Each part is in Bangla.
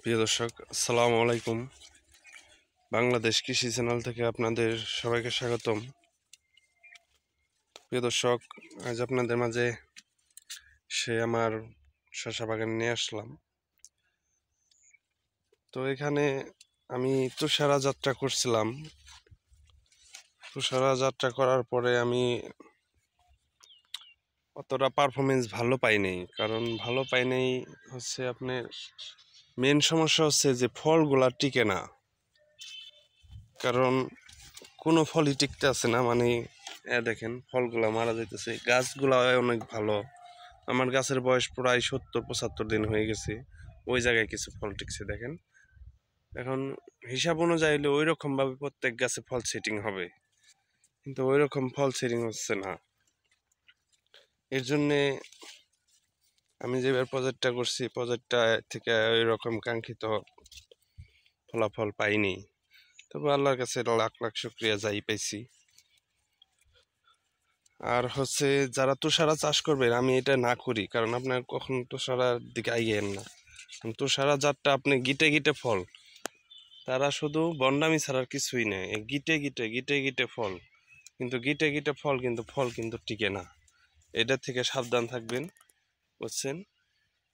প্রিয় দর্শক, আসসালামু আলাইকুম। বাংলাদেশ কৃষি চ্যানেল থেকে আপনাদের সবাইকে স্বাগতম। প্রিয় দর্শক, আজ আপনাদের মাঝে আমার শসা বাগান নিয়ে আসলাম। তো এখানে আমি তুষারা যাত্রা করছিলাম। তুষারা যাত্রা করার পরে আমি অতটা পারফরমেন্স ভালো পাইনি, কারণ ভালো পাইনি হচ্ছে আপনার মেন সমস্যা হচ্ছে যে ফলগুলা টিকে না। কারণ কোনো ফলই টিকতে আছে না, মানে দেখেন ফলগুলা মারা যাইতেছে। গাছগুলা অনেক ভালো, আমার গাছের বয়স প্রায় 70-75 দিন হয়ে গেছে, ওই জায়গায় কিছু ফল টিকছে দেখেন। এখন হিসাব অনুযায়ী হলে ওই রকম ভাবে প্রত্যেক গাছে ফল সেটিং হবে, কিন্তু ওই রকম ফল সেটিং হচ্ছে না। এর জন্যে আমি যেবার প্রজেক্টটা করছি, প্রজেক্টটা থেকে ওই রকম কাঙ্ক্ষিত ফলাফল পাইনি। তবে আল্লাহর কাছে লাখ লাখ শুকরিয়া, যাই পাইছি। আর হচ্ছে যারা তুষারা চাষ করবেন, আমি এটা না করি, কারণ আপনার কখন তুষারার দিকে আইয়েন না। তুষারা জাতটা আপনি গিটে গিটে ফল, তারা শুধু বন্ডামি ছাড়ার কিছুই নেই, গিটে গিটে গিটে গিটে ফল, কিন্তু গিটে গিটে ফল, কিন্তু ফল কিন্তু টিকে না। এটা থেকে সাবধান থাকবেন, বুঝছেন?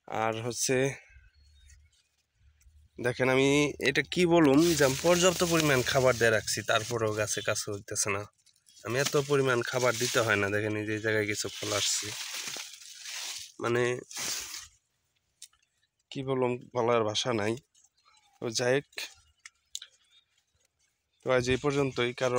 আর হচ্ছে দেখেন, আমি এটা কি বলুম, যে আমি পর্যাপ্ত পরিমাণ খাবার দিয়ে রাখছি, তারপরেও গাছে কাছে হইতেছে না। আমি এত পরিমাণ খাবার দিতে হয় না। দেখেন এই যে জায়গায় কিছু ফল আসছে, মানে কি বলুম, বলার ভাষা নাই। তো যাই হোক, তো আজ এই পর্যন্তই। কারণ